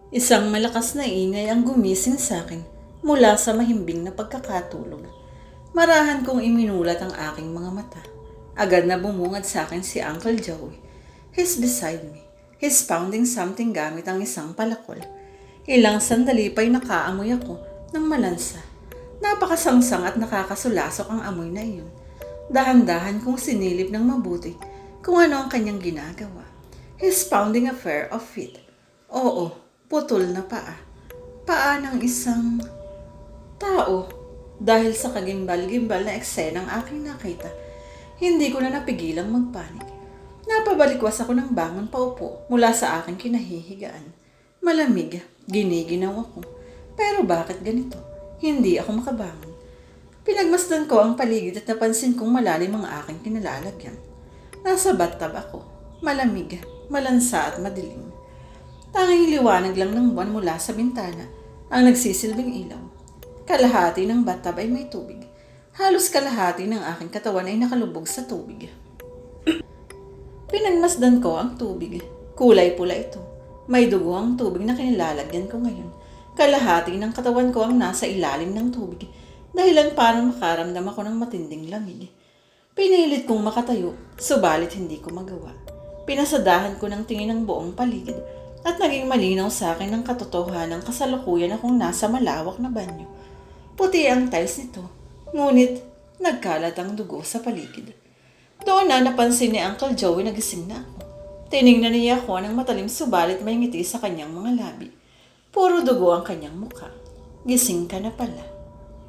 Isang malakas na ingay ang gumising sa akin mula sa mahimbing na pagkakatulog. Marahan kong iminulat ang aking mga mata. Agad na bumungad sa akin si Uncle Joey. He's beside me. He's pounding something gamit ang isang palakol. Ilang sandali pa'y nakaamoy ako ng malansa. Napakasangsang at nakakasulasok ang amoy na iyon. Dahan-dahan kong sinilip ng mabuti kung ano ang kanyang ginagawa. He's pounding a pair of feet. Oo, putol na paa. Paa ng isang tao. Dahil sa kagimbal-gimbal na eksenang aking nakita, hindi ko na napigilang magpanik. Napabalikwas ako ng bangon paupo mula sa aking kinahihigaan. Malamig, giniginaw ako. Pero bakit ganito? Hindi ako makabangon. Pinagmasdan ko ang paligid at napansin kong malalim ang aking kinalalagyan. Nasa bathtub ako. Malamig, malansa at madilim. Tanging liwanag lang ng buwan mula sa bintana ang nagsisilbing ilaw. Kalahati ng bathtub ay may tubig. Halos kalahati ng aking katawan ay nakalubog sa tubig. Pinagmasdan ko ang tubig. Kulay pula ito. May dugo ang tubig na kinilalagyan ko ngayon. Kalahati ng katawan ko ang nasa ilalim ng tubig. Dahilan para makaramdam ako ng matinding lamig. Pinilit kong makatayo, subalit hindi ko magawa. Pinasadahan ko ng tingin ang buong paligid at naging malinaw sa akin ang katotohanan ng kasalukuyan akong nasa malawak na banyo. Puti ang tiles nito, ngunit nagkalat ang dugo sa paligid. Doon na napansin ni Uncle Joey na gising na ako. Tiningnan niya ako ng matalim subalit may ngiti sa kanyang mga labi. Puro dugo ang kanyang mukha. Gising ka na pala.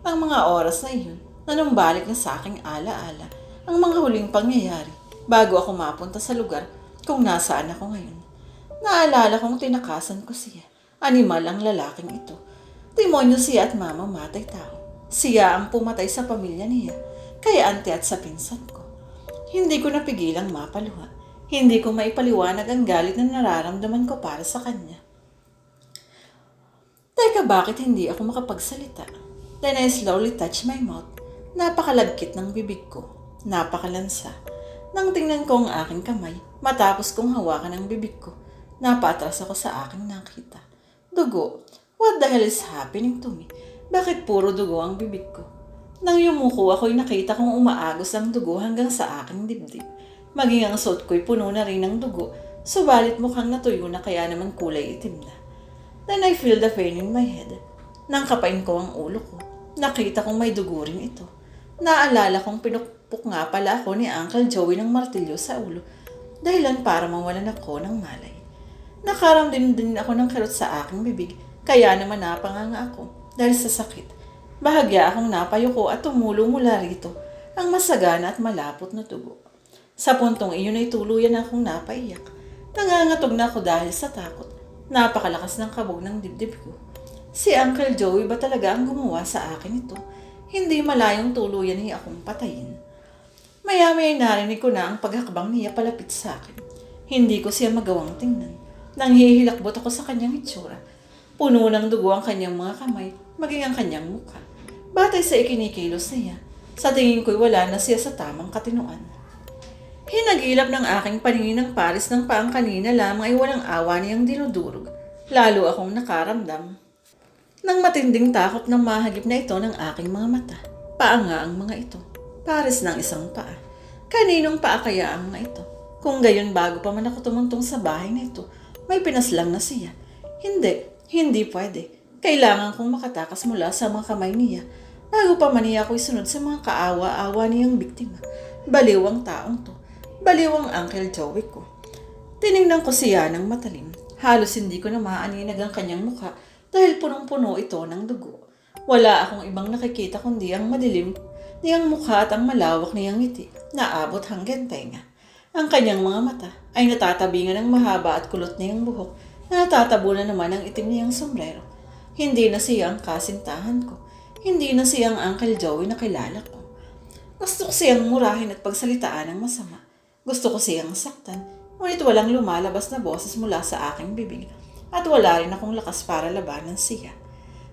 Ang mga oras na iyon, nanumbalik na sa aking ala-ala ang mga huling pangyayari bago ako mapunta sa lugar kung nasaan ako ngayon. Naalala kong tinakasan ko siya. Animal ang lalaking ito. Demonyo siya at mamamatay tao. Siya ang pumatay sa pamilya niya, kaya ante at sa pinsan ko. Hindi ko napigilang mapaluha. Hindi ko maipaliwanag ang galit na nararamdaman ko para sa kanya. Teka, bakit hindi ako makapagsalita? Then I slowly touched my mouth. Napakalagkit ng bibig ko. Napakalansa. Nang tingnan ko ang aking kamay, matapos kong hawakan ang bibig ko, napatras ako sa aking nakita. Dugo. What the hell is happening to me? Bakit puro dugo ang bibig ko? Nang yumuko ako'y nakita kong umaagos ang dugo hanggang sa aking dibdib. Maging ang suot ko'y puno na rin ng dugo, subalit mukhang natuyo na kaya naman kulay itim na. Then I feel the pain in my head. Nang kapain ko ang ulo ko, nakita kong may dugo rin ito. Naalala kong pinukpok nga pala ako ni Uncle Joey ng martilyo sa ulo, dahilan para mawalan ako ng malay. Nakaramdam din ako ng kirot sa aking bibig, kaya naman napanganga ako dahil sa sakit. Bahagya akong napayuko at tumulo mula rito ang masagana at malapot na dugo. Sa puntong iyon ay tuluyan akong napaiyak. Nangangatog na ako dahil sa takot. Napakalakas ng kabog ng dibdib ko. Si Uncle Joey ba talaga ang gumawa sa akin ito? Hindi malayong tuluyan niya akong patayin. Maya-maya narinig ko na ang paghakbang niya palapit sa akin. Hindi ko siya magawang tingnan. Nanghihilakbot ako sa kanyang itsura. Puno ng dugo ang kanyang mga kamay, maging ang kanyang mukha. Batay sa ikinikilos niya, sa tingin ko'y wala na siya sa tamang katinuan. Hinagilap ng aking paningin ng pares ng paang kanina lamang ay walang awa niyang dinudurog. Lalo akong nakaramdam ng matinding takot ng mahagip na ito ng aking mga mata. Paa nga ang mga ito. Pares ng isang paa. Kaninong paa kaya ang mga ito? Kung gayon bago pa man ako tumuntong sa bahay na ito, may pinaslang na siya. Hindi pwede. Kailangan kong makatakas mula sa mga kamay niya bago pa man niya ako isunod sa mga kaawa-awa niyang biktima. Baliw ang taong to. Baliw ang Uncle Joey ko. Tinignan ko siya ng matalim. Halos hindi ko na maaninag ang kanyang mukha dahil punong-puno ito ng dugo. Wala akong ibang nakikita kundi ang madilim niyang mukha at ang malawak niyang ngiti na abot hanggang tenga. Ang kanyang mga mata ay natatabingan ng mahaba at kulot niyang buhok na natatabunan naman ang itim niyang sombrero. Hindi na siya ang kasintahan ko. Hindi na siya ang Uncle Joey na kilala ko. Gusto ko siyang murahin at pagsalitaan ng masama. Gusto ko siyang saktan, ngunit walang lumalabas na boses mula sa aking bibig at wala rin akong lakas para labanan siya.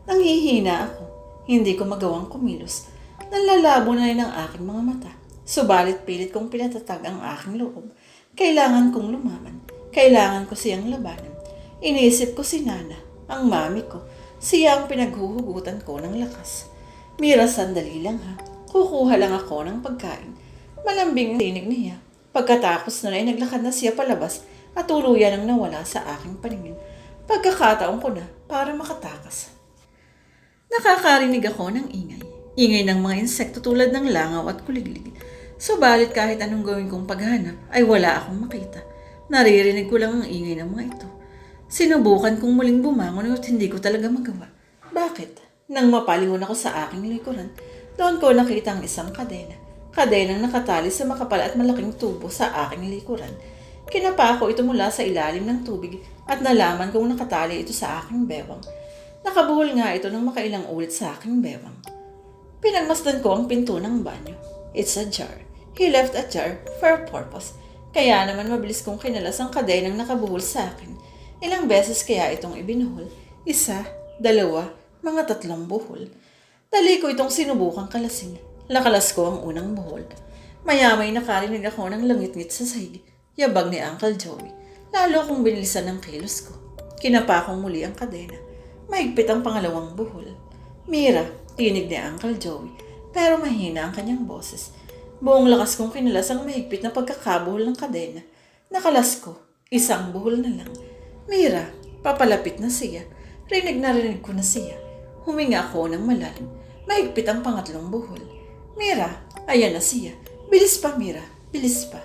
Nanghihina ako. Hindi ko magawang kumilos. Nanlalabo na rin ang aking mga mata. Subalit pilit kong pinatatag ang aking loob. Kailangan kong lumaban. Kailangan ko siyang labanan. Iniisip ko si Nana. ang mami ko. Siya ang pinaghuhugutan ko ng lakas. Mira, sandali lang ha. Kukuha lang ako ng pagkain. Malambing ang tinig niya. Pagkatapos na ay naglakad na siya palabas at tuluyan ang nawala sa aking paningin. Pagkakataon ko na para makatakas. Nakakarinig ako ng ingay. Ingay ng mga insekto tulad ng langaw at kuliglig. Subalit kahit anong gawin kong paghanap ay wala akong makita. Naririnig ko lang ang ingay ng mga ito. Sinubukan kong muling bumangon at hindi ko talaga magawa. Bakit? Nang mapalingon ako sa aking likuran, doon ko nakita ang isang kadena. Kadenang nakatali sa makapal at malaking tubo sa aking likuran. Kinapa ko ito mula sa ilalim ng tubig at nalaman kong nakatali ito sa aking bewang. Nakabuhol nga ito ng makailang ulit sa aking bewang. Pinagmasdan ko ang pinto ng banyo. It's a jar. He left a jar for a purpose. Kaya naman mabilis kong kinalas ang kadenang nakabuhol sa akin. Ilang beses kaya itong ibinuhol? 1, 2, mga 3 buhol. Dali ko itong sinubukang kalasin. Nakalas ko ang unang buhol. Maya-may nakarinig ako ng langit-ngit sa sahig. Yabag ni Uncle Joey. Lalo kong binilisan ng kilos ko. Kinapa kong muli ang kadena. Mahigpit ang pangalawang buhol. Mira, tinig ni Uncle Joey. Pero mahina ang kanyang boses. Buong lakas kong kinalas ang mahigpit na pagkakabuhol ng kadena. Nakalas ko. 1 buhol na lang. Mira, papalapit na siya. Rinig na rinig ko na siya. Huminga ako ng malalim. Mahigpit ang pangatlong buhol. Mira, ayan na siya. Bilis pa, Mira. Bilis pa.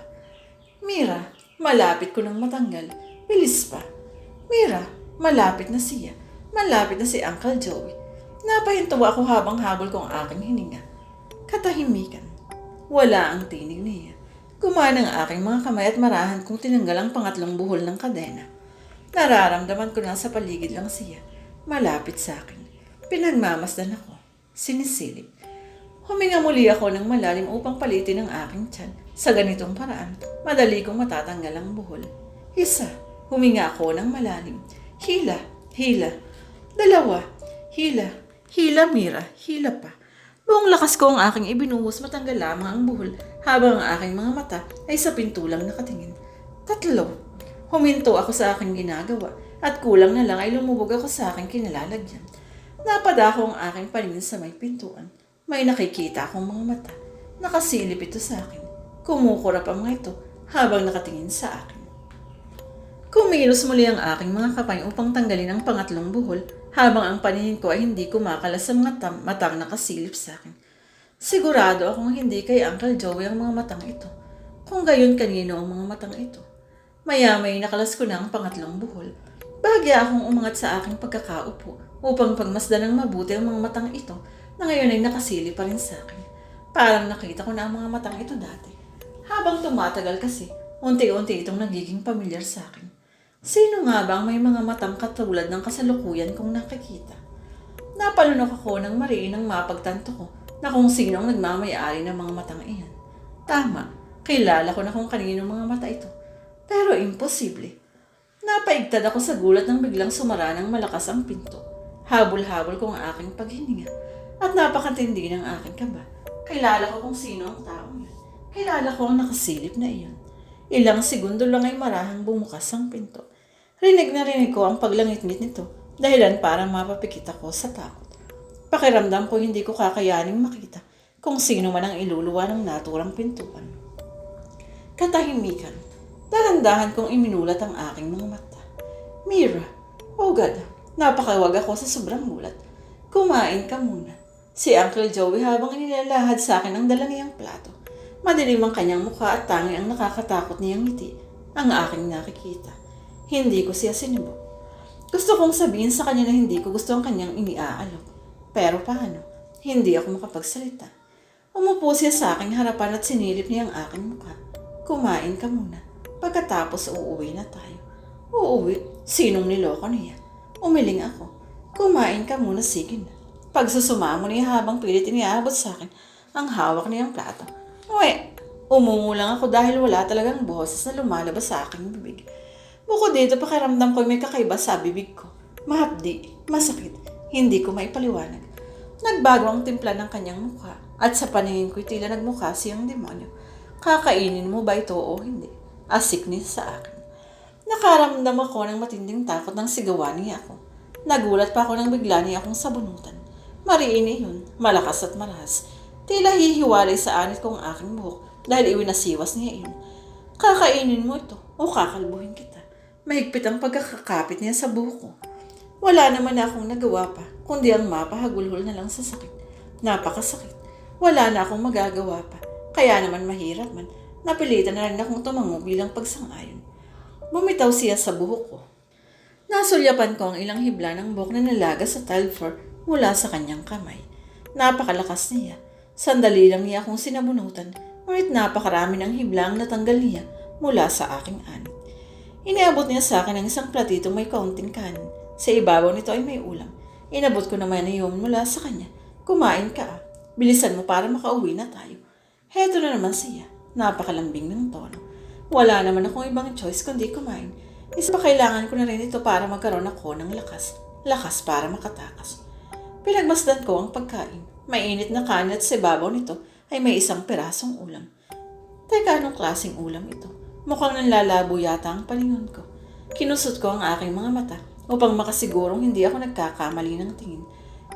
Mira, malapit ko nang matanggal. Bilis pa. Mira, malapit na siya. Malapit na si Uncle Joey. Napahintuwa ako habang habol ko ang aking hininga. Katahimikan. Wala ang tinig niya. Gumana ang aking mga kamay at marahan kong tinanggal ang pangatlong buhol ng kadena. Nararamdaman ko na sa paligid lang siya. Malapit sa akin. Pinagmamasdan ako. Sinisilip. Huminga muli ako ng malalim upang palitin ang aking tiyan. Sa ganitong paraan, madali kong matatanggal ang buhol. 1. Huminga ako ng malalim. Hila, hila. 2. Hila, hila, Mira, hila pa. Buong lakas ko ang aking ibinuhos matanggal lamang ang buhol habang ang aking mga mata ay sa pintulang nakatingin. 3. Huminto ako sa aking ginagawa at kulang na lang ay lumubog ako sa aking kinalalagyan. Napadako ang aking paningin sa may pintuan. May nakikita akong mga mata. Nakasilip ito sa akin. Kumukurap ang mga ito habang nakatingin sa akin. Kumilos muli ang aking mga kamay upang tanggalin ang pangatlong buhol habang ang paningin ko ay hindi kumakalas sa mga matang nakasilip sa akin. Sigurado akong hindi kay Uncle Joey ang mga matang ito. Kung gayon, kanino ang mga matang ito? Maya-may nakalas ko na ang pangatlong buhol. Bahagya akong umangat sa aking pagkakaupo upang pagmasdan ng mabuti ang mga matang ito na ngayon ay nakasilip pa rin sa akin. Parang nakita ko na ang mga matang ito dati. Habang tumatagal kasi, unti-unti itong nagiging pamilyar sa akin. Sino nga ba ang may mga matang katulad ng kasalukuyan kong nakikita? Napalunok ako ng mariin nang mapagtanto ko na kung sino ang nagmamayari ng mga matang iyan. Tama, kilala ko na kung kanino mga mata ito. Pero imposible. Napaigtad ako sa gulat nang biglang sumara ng malakas ang pinto. Habol-habol ko ang aking paghininga at napakatindi ng aking kaba. Kilala ko kung sino ang taong yun. Kilala ko ang nakasilip na iyon. Ilang segundo lang ay marahang bumukas ang pinto. Rinig na rinig ko ang paglangit-ngit nito dahilan para mapapikit ako sa takot. Pakiramdam ko hindi ko kakayaning makita kung sino man ang iluluwa ng naturang pintuan. Katahimikan. Dahan-dahan kong iminulat ang aking mga mata. Mira, oh God, napakawag ako sa sobrang gulat. Kumain ka muna. Si Uncle Joey habang nilalahad sa akin ang dala niyang plato. Madilim ang kanyang mukha at tangi ang nakakatakot niyang ngiti. Ang aking nakikita. Hindi ko siya sinubok. Gusto kong sabihin sa kanya na hindi ko gusto ang kanyang iniaalok. Pero paano? Hindi ako makapagsalita. Umupo siya sa aking harapan at sinilip niya ang aking mukha. Kumain ka muna. Pagkatapos uuwi na tayo. Uuwi? Sinong niloko niya? Umiling ako. Kumain ka muna, sige na. Pagsusumamo niya habang pilit iniabot sa akin ang hawak niyang plato. Uwe, umungu lang ako dahil wala talagang boses na lumalabas sa aking bibig. Bukod dito, pakiramdam ko may kakaiba sa bibig ko. Mahapdi, masakit, hindi ko maipaliwanag. Nagbago ang timpla ng kanyang mukha at sa paningin ko'y tila nagmukha siyang demonyo. Kakainin mo ba ito o hindi? Asik niya sa akin. Nakaramdam ako ng matinding takot nang sigawan niya ako. Nagulat pa ako nang bigla niya akong sabunutan. Mariin yun, malakas at marahas. Tila hihiwalay sa anit ko ang aking buhok dahil iwinasiwas niya yun. Kakainin mo ito o kakalbuhin kita. Mahigpit ang pagkakakapit niya sa buhok ko. Wala naman akong nagawa pa, kundi ang mapahagulhol na lang sa sakit. Napakasakit. Wala na akong magagawa pa. Kaya naman mahirap man, napilitan na rin akong tumango bilang pagsang-ayon. Bumitaw siya sa buhok ko. Nasulyapan ko ang ilang hibla ng buhok na nalaga sa tile floor mula sa kanyang kamay. Napakalakas niya. Sandali lang niya akong sinabunutan, ngunit napakarami ng hibla ang natanggal niya mula sa aking anit. Iniabot niya sa akin ang isang platito may kaunting kanin. Sa ibabaw nito ay may ulam. Inabot ko naman iyon mula sa kanya. Kumain ka ah. Bilisan mo para makauwi na tayo. Heto na naman siya. Napakalambing ng tono. Wala naman akong ibang choice kundi kumain. Isa pa kailangan ko na rin ito para magkaroon ako ng lakas. Lakas para makatakas. Pinagmasdan ko ang pagkain. Mainit na kanin at sa ibabaw nito ay may isang pirasong ulam. Teka, anong klaseng ulam ito? Mukhang nanlalabo yata ang palingon ko. Kinusot ko ang aking mga mata upang makasigurong hindi ako nagkakamali ng tingin.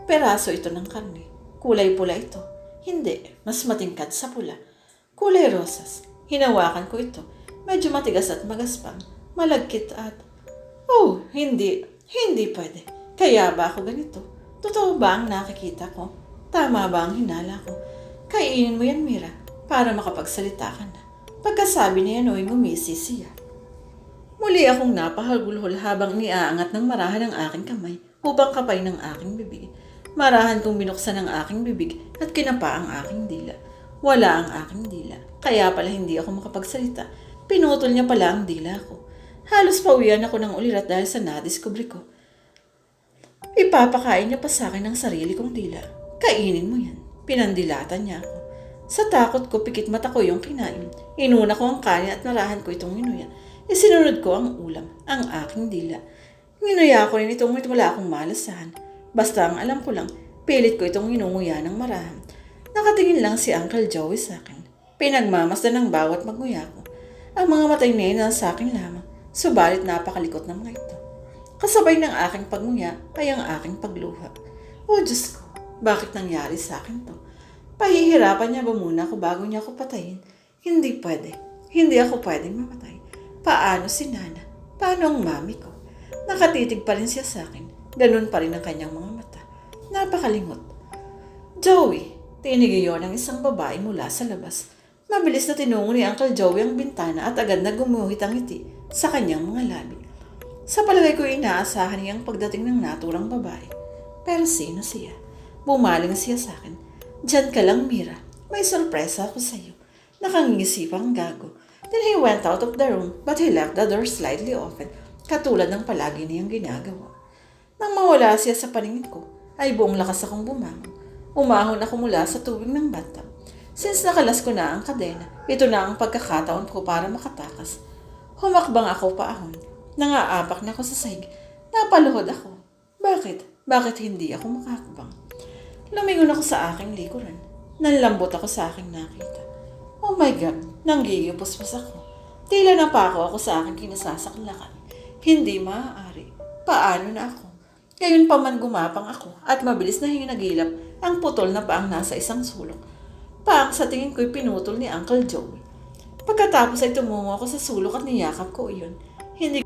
Peraso ito ng karne. Kulay pula ito. Hindi, mas matingkad sa pula. Kulay rosas. Hinawakan ko ito. Medyo matigas at magaspang. Malagkit at... Oh, hindi. Hindi pwede. Kaya ba ako ganito? Totoo ba ang nakikita ko? Tama ba ang hinala ko? Kainin mo yan, Mira, para makapagsalita ka na. Pagkasabi niya ay ngumisi siya. Muli akong napahagulhol habang niaangat ng marahan ang aking kamay upang kapay ng aking bibig. Marahan kong binuksan ang aking bibig at kinapa ang aking dila. Wala ang aking dila. Kaya pala hindi ako makapagsalita. Pinutol niya pala ang dila ko. Halos pawian ako ng ulirat dahil sa nadiskubre ko. Ipapakain niya pa sa akin ang sarili kong dila. Kainin mo yan. Pinandilatan niya ako. Sa takot ko, pikit mata ko yung kinain. Inuna ko ang kanin at narahan ko itong inuya. Isinunod ko ang ulam, ang aking dila. Nginuya ko rin itong wala akong malasahan. Basta ang alam ko lang, pilit ko itong inunguya ng marahan. Nakatingin lang si Uncle Joey sa akin. Pinagmamasdan ng bawat magnguya ko. Ang mga matay niya sa akin lamang. Subalit napakalikot ng mga ito. Kasabay ng aking pagnguya ay ang aking pagluha. Oh Diyos ko, bakit nangyari sa akin to? Pahihirapan niya ba muna ako bago niya ako patayin? Hindi pwede. Hindi ako pwedeng mamatay. Paano si Nana? Paano ang mami ko? Nakatitig pa rin siya sa akin. Ganun pa rin ang kanyang mga mata. Napakalingot. Joey, tinigiyo ng isang babae mula sa labas. Mabilis na tinungo ni Uncle Joey ang bintana at agad na gumuhit ang ngiti sa kanyang mga labi. Sa palagay ko inaasahan niyang pagdating ng naturang babae. Pero sino siya? Bumaling siya sa akin. Diyan ka lang, Mira. May sorpresa ako sa iyo. Nakangisi pang gago. Then he went out of the room but he left the door slightly open, katulad ng palagi niyang ginagawa. Nang mawala siya sa paningin ko, ay buong lakas akong bumangon. Umahon ako mula sa tubig ng bathtub. Since nakalas ko na ang kadena, ito na ang pagkakataon ko para makatakas. Humakbang ako paahon. Nangaapak na ako sa sahig. Napaluhod ako. Bakit? Bakit hindi ako makakabang? Lumingon ako sa aking likuran. Nanlambot ako sa aking nakita. Oh my God, nanggigipos-pos ako. Tila napako ako sa aking kinasasaklakan. Hindi maaari. Paano na ako? Ngayon pa man gumapang ako at mabilis na hinagilap ang putol na paang nasa isang sulok. Paang sa tingin ko'y pinutol ni Uncle Joey. Pagkatapos ay tumungo ako sa sulok at niyakap ko iyon. Hindi